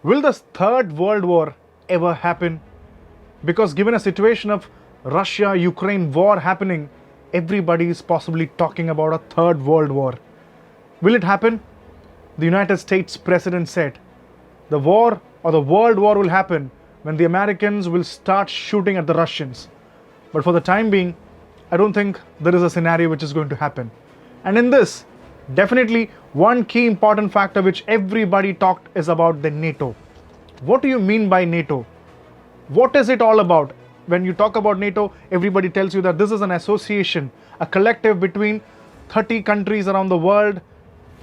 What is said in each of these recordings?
Will the Third World War ever happen? Because given a situation of Russia-Ukraine war happening, everybody is possibly talking about a Third World War. Will it happen? The United States President said the war or the World War will happen when the Americans will start shooting at the Russians. But for the time being, I don't think there is a scenario which is going to happen. And in this, definitely one key important factor which everybody talked is about the NATO. What do you mean by NATO? What is it all about? When you talk about NATO, everybody tells you that this is an association, a collective between 30 countries around the world,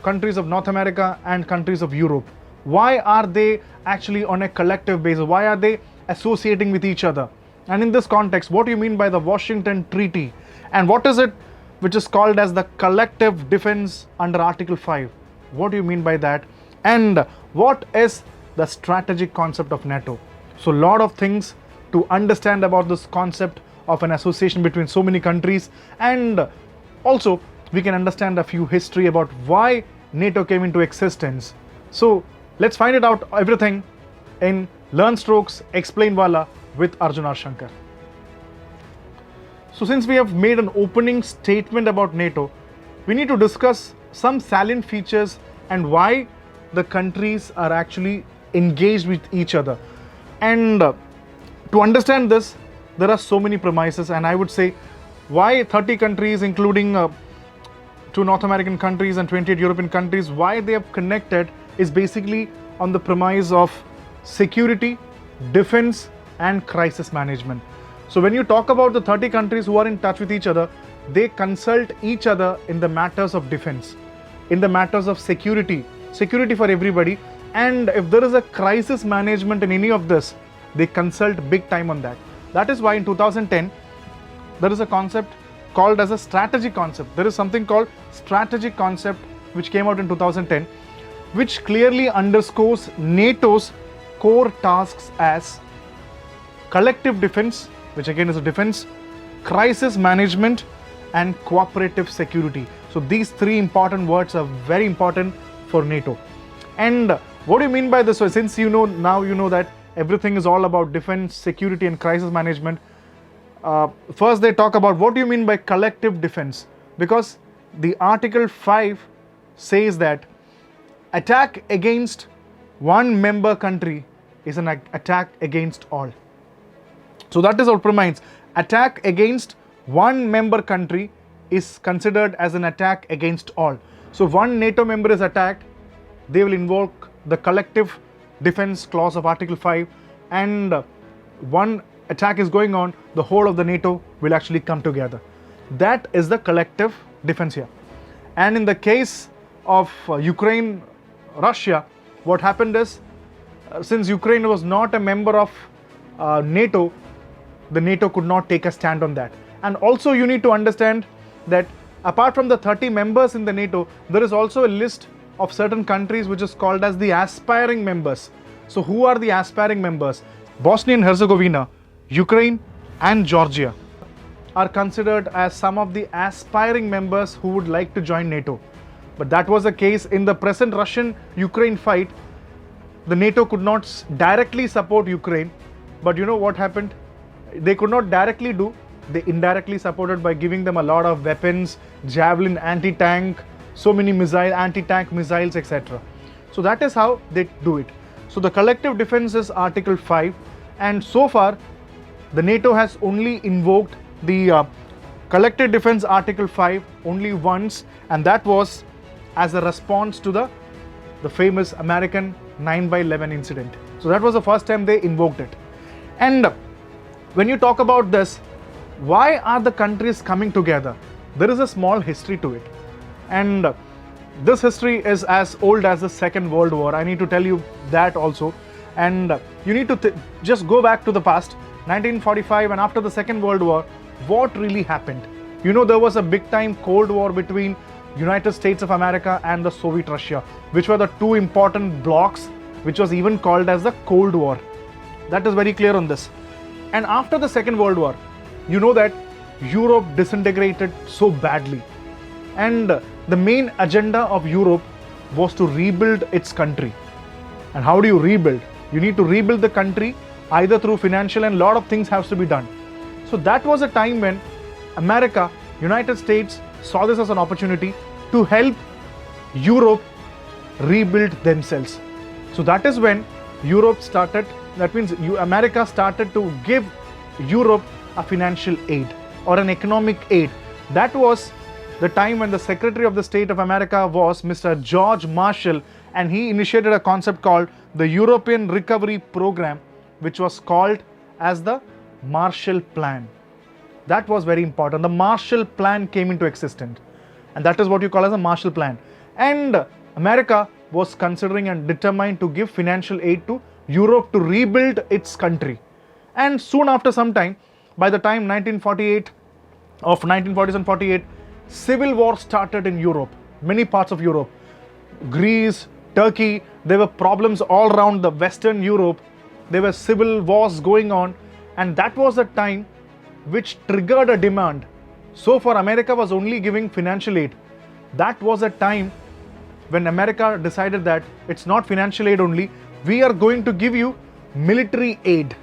countries of North America and countries of Europe. Why are they actually on a collective basis? Why are they associating with each other? And in this context, what do you mean by the Washington Treaty? And what is it which is called as the collective defense under Article 5? What do you mean by that? And what is the strategic concept of NATO? So a lot of things to understand about this concept of an association between so many countries, and also we can understand a few history about why NATO came into existence. So let's find it out everything in LearnStroke's Explain Wallah with Arjun or Shaankar. So since we have made an opening statement about NATO, we need to discuss some salient features and why the countries are actually engaged with each other. And to understand this, there are so many premises, and I would say why 30 countries, including 2 North American countries and 28 European countries, why they have connected is basically on the premise of security, defense and crisis management. So when you talk about the 30 countries who are in touch with each other, they consult each other in the matters of defense, in the matters of security for everybody, and if there is a crisis management in any of this, they consult big time on that. That is why in 2010, there is a concept called as a strategic concept. There is something called strategic concept which came out in 2010, which clearly underscores NATO's core tasks as collective defense, which again is a defense, crisis management and cooperative security. So these 3 important words are very important for NATO. And what do you mean by this? So since now you know that everything is all about defense, security and crisis management, first they talk about what do you mean by collective defense, because the Article 5 says that attack against one member country is an attack against all. So that is our premise. Attack against one member country is considered as an attack against all. So if one NATO member is attacked, they will invoke the collective defense clause of Article 5, and one attack is going on, the whole of the NATO will actually come together. That is the collective defense here. And in the case of Ukraine, Russia, what happened is, since Ukraine was not a member of NATO, the NATO could not take a stand on that. And also you need to understand that apart from the 30 members in the NATO, there is also a list of certain countries which is called as the aspiring members. So who are the aspiring members? Bosnia and Herzegovina, Ukraine and Georgia are considered as some of the aspiring members who would like to join NATO. But that was the case in the present Russian-Ukraine fight. The NATO could not directly support Ukraine, but you know what happened? They could not directly do, they indirectly supported by giving them a lot of weapons, javelin, anti-tank, so many anti-tank missiles, etc. So that is how they do it. So the collective defense is Article 5, and so far the NATO has only invoked the collective defense Article 5 only once, and that was as a response to the famous American 9/11 incident. So that was the first time they invoked it. And when you talk about this, why are the countries coming together? There is a small history to it, and this history is as old as the Second World War. I need to tell you that also, and you need to just go back to the past, 1945, and after the Second World War, what really happened? You know, there was a big time Cold War between United States of America and the Soviet Russia, which were the 2 important blocs, which was even called as the Cold War. That is very clear on this. And after the Second World War, you know that Europe disintegrated so badly, and the main agenda of Europe was to rebuild its country. And how do you rebuild? You need to rebuild the country either through financial, and a lot of things has to be done. So that was a time when America, United States saw this as an opportunity to help Europe rebuild themselves. So that is when Europe started, that means America started to give Europe a financial aid or an economic aid. That was the time when the Secretary of the State of America was Mr. George Marshall, and he initiated a concept called the European Recovery Program, which was called as the Marshall Plan. That was very important. The Marshall Plan came into existence, and that is what you call as a Marshall Plan. And America was considering and determined to give financial aid to Europe to rebuild its country. And soon after some time, by the time 1948, of 1940s and 48, civil war started in Europe, many parts of Europe. Greece, Turkey, there were problems all around the Western Europe. There were civil wars going on, and that was a time which triggered a demand. So far, America was only giving financial aid. That was a time when America decided that it's not financial aid only, we are going to give you military aid.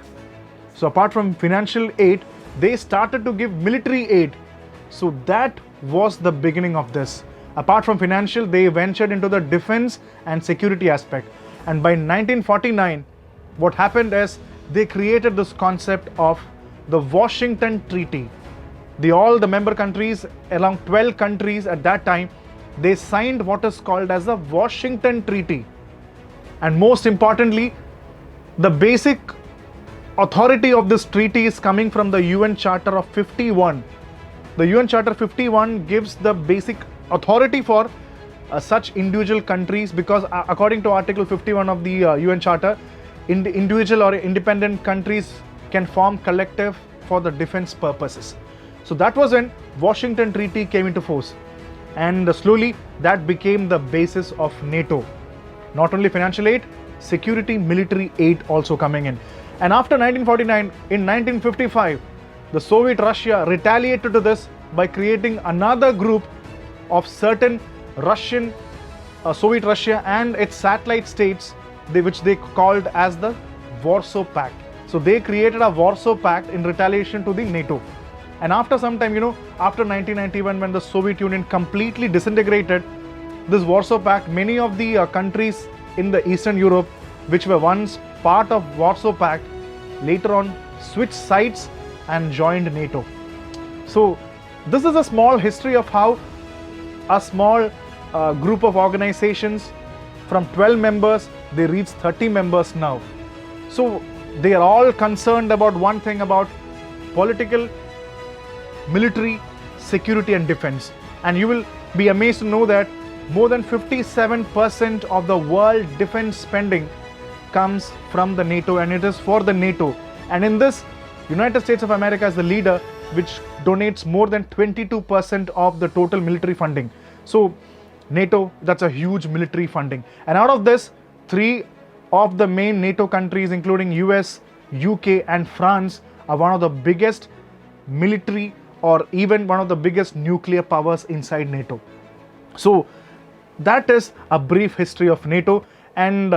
So apart from financial aid, they started to give military aid. So that was the beginning of this. Apart from financial, they ventured into the defense and security aspect. And by 1949, what happened is they created this concept of the Washington Treaty. All the member countries, along 12 countries at that time, they signed what is called as the Washington Treaty. And most importantly, the basic authority of this treaty is coming from the UN Charter of 51. The UN Charter 51 gives the basic authority for such individual countries, because according to Article 51 of the UN Charter, individual or independent countries can form collective for the defense purposes. So that was when Washington Treaty came into force, and slowly that became the basis of NATO. Not only financial aid, security, military aid also coming in. And after 1949, in 1955, the Soviet Russia retaliated to this by creating another group of certain Russian, Soviet Russia and its satellite states, which they called as the Warsaw Pact. So they created a Warsaw Pact in retaliation to the NATO. And after some time, after 1991, when the Soviet Union completely disintegrated, this Warsaw Pact, many of the countries in the Eastern Europe, which were once part of Warsaw Pact, later on switched sides and joined NATO. So this is a small history of how a small group of organizations from 12 members, they reach 30 members now. So they are all concerned about one thing, about political, military, security and defense. And you will be amazed to know that more than 57% of the world defense spending comes from the NATO, and it is for the NATO. And in this, United States of America is the leader, which donates more than 22% of the total military funding. So NATO, that's a huge military funding. And out of this, 3 of the main NATO countries, including US, UK and France, are one of the biggest military or even one of the biggest nuclear powers inside NATO. So that is a brief history of NATO. And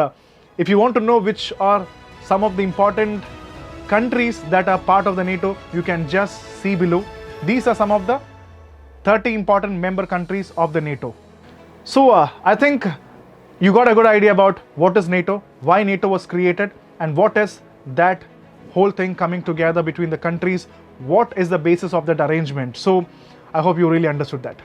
if you want to know which are some of the important countries that are part of the NATO, you can just see below. These are some of the 30 important member countries of the NATO. So I think you got a good idea about what is NATO, why NATO was created, and what is that whole thing coming together between the countries, what is the basis of that arrangement. So I hope you really understood that.